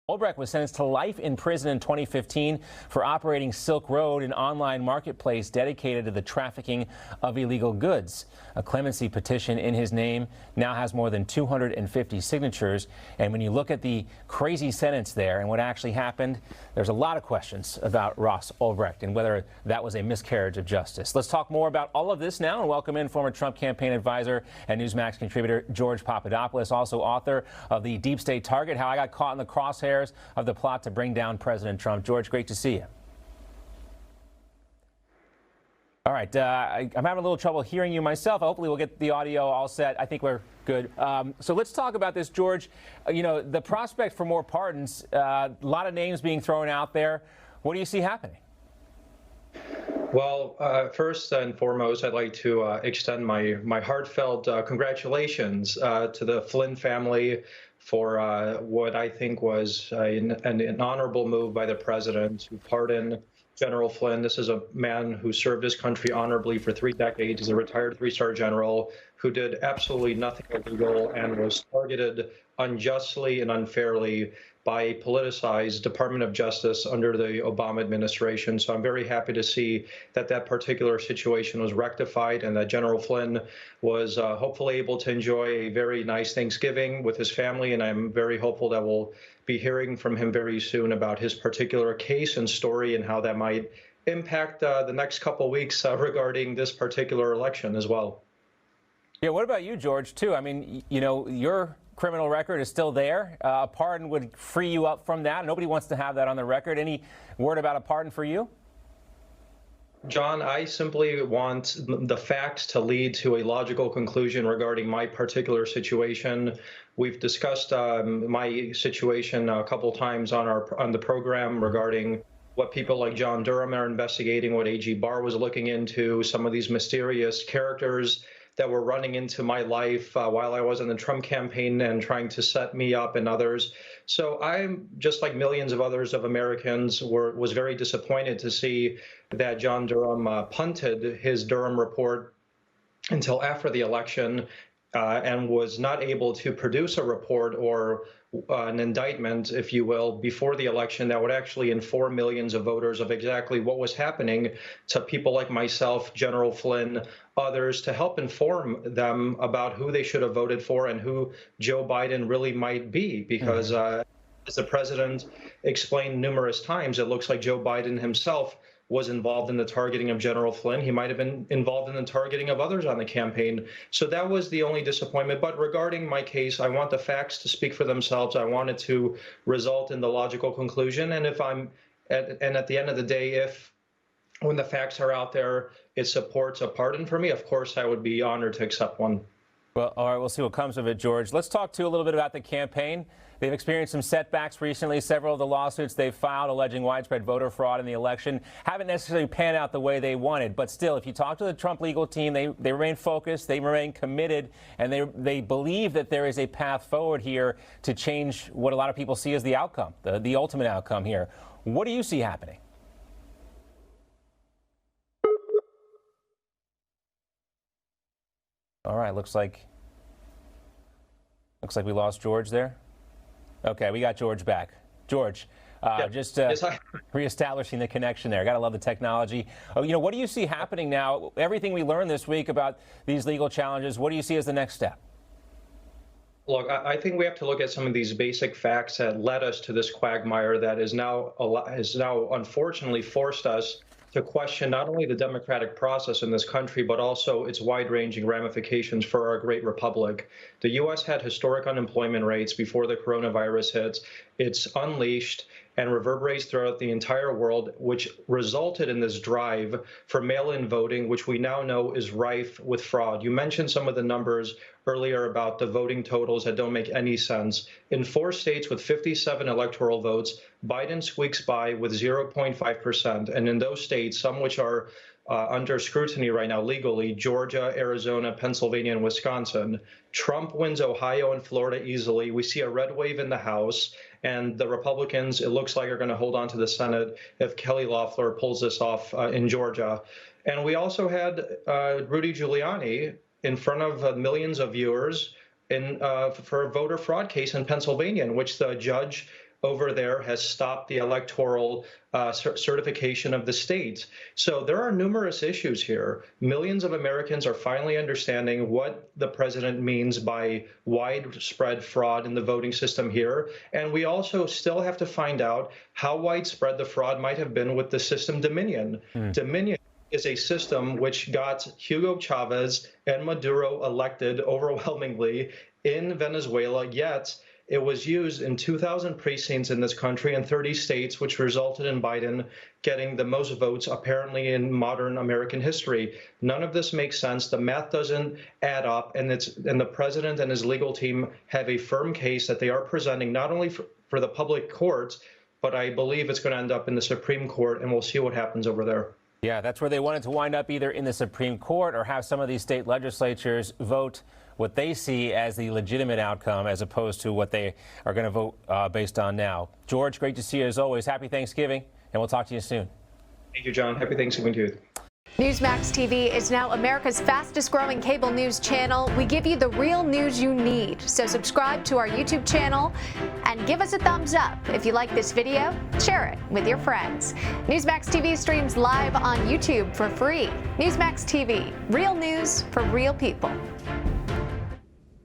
Albrecht was sentenced to life in prison in 2015 for operating Silk Road, an online marketplace dedicated to the trafficking of illegal goods. A clemency petition in his name now has more than 250 signatures. And when you look at the crazy sentence there and what actually happened, there's a lot of questions about Ross Ulbricht and whether that was a miscarriage of justice. Let's talk more about all of this now and welcome in former Trump campaign advisor and Newsmax contributor George Papadopoulos, also author of The Deep State Target: How I Got Caught in the Crosshairs of the Plot to Bring Down President Trump. George, great to see you. All right, I'm having a little trouble hearing you myself. Hopefully we'll get the audio all set. I think we're good. So let's talk about this, George. You know, the prospect for more pardons, a lot of names being thrown out there. What do you see happening? Well, first and foremost, I'd like to extend my heartfelt congratulations to the Flynn family for what I think was an honorable move by the president to pardon General Flynn. This is a man who served his country honorably for 3 decades. He's a retired 3-star general who did absolutely nothing illegal and was targeted unjustly and unfairly by a politicized Department of Justice under the Obama administration. So I'm very happy to see that that particular situation was rectified and that General Flynn was hopefully able to enjoy a very nice Thanksgiving with his family. And I'm very hopeful that we'll be hearing from him very soon about his particular case and story and how that might impact the next couple of weeks regarding this particular election as well. Yeah, what about you, George, too? I mean, you know, your criminal record is still there. A pardon would free you up from that. Nobody wants to have that on the record. Any word about a pardon for you? John, I simply want the facts to lead to a logical conclusion regarding my particular situation. We've discussed my situation a couple times on the program regarding what people like John Durham are investigating, what AG Barr was looking into, some of these mysterious characters that were running into my life while I was in the Trump campaign and trying to set me up and others. So I'm, just like millions of others of Americans, was very disappointed to see that John Durham punted his Durham report until after the election and was not able to produce a report or an indictment, if you will, before the election that would actually inform millions of voters of exactly what was happening to people like myself, General Flynn, others, to help inform them about who they should have voted for and who Joe Biden really might be. Because as the president explained numerous times, it looks like Joe Biden himself was involved in the targeting of General Flynn. He might have been involved in the targeting of others on the campaign. So that was the only disappointment. But regarding my case, I want the facts to speak for themselves. I want it to result in the logical conclusion. And if at the end of the day, when the facts are out there, it supports a pardon for me, of course, I would be honored to accept one. Well, all right, we'll see what comes of it, George. Let's talk to you a little bit about the campaign. They've experienced some setbacks recently. Several of the lawsuits they've filed alleging widespread voter fraud in the election haven't necessarily panned out the way they wanted. But still, if you talk to the Trump legal team, they remain focused, they remain committed, and they believe that there is a path forward here to change what a lot of people see as the outcome, the ultimate outcome here. What do you see happening? All right, looks like we lost George there. Okay, we got George back. George, just reestablishing the connection there. Gotta love the technology. You know, what do you see happening now? Everything we learned this week about these legal challenges, what do you see as the next step? Look, I think we have to look at some of these basic facts that led us to this quagmire that has now unfortunately forced us to question not only the democratic process in this country, but also its wide-ranging ramifications for our great republic. The U.S. had historic unemployment rates before the coronavirus hits. It's unleashed and reverberates throughout the entire world, which resulted in this drive for mail-in voting, which we now know is rife with fraud. You mentioned some of the numbers earlier about the voting totals that don't make any sense. In 4 states with 57 electoral votes, Biden squeaks by with 0.5%. And in those states, some which are under scrutiny right now legally, Georgia, Arizona, Pennsylvania, and Wisconsin, Trump wins Ohio and Florida easily. We see a red wave in the House, and the Republicans, it looks like, are going to hold on to the Senate if Kelly Loeffler pulls this off in Georgia. And we also had Rudy Giuliani in front of millions of viewers for a voter fraud case in Pennsylvania, in which the judge over there has stopped the electoral certification of the states. So there are numerous issues here. Millions of Americans are finally understanding what the president means by widespread fraud in the voting system here. And we also still have to find out how widespread the fraud might have been with the system Dominion. Dominion is a system which got Hugo Chavez and Maduro elected overwhelmingly in Venezuela, yet it was used in 2,000 precincts in this country and 30 states, which resulted in Biden getting the most votes apparently in modern American history. None of this makes sense. The math doesn't add up, and the president and his legal team have a firm case that they are presenting not only for the public courts, but I believe it's going to end up in the Supreme Court, and we'll see what happens over there. Yeah, that's where they wanted to wind up, either in the Supreme Court or have some of these state legislatures vote what they see as the legitimate outcome as opposed to what they are going to vote based on now. George, great to see you as always. Happy Thanksgiving, and we'll talk to you soon. Thank you, John. Happy Thanksgiving to you. Newsmax TV is now America's fastest growing cable news channel. We give you the real news you need. So subscribe to our YouTube channel and give us a thumbs up. If you like this video, share it with your friends. Newsmax TV streams live on YouTube for free. Newsmax TV, real news for real people.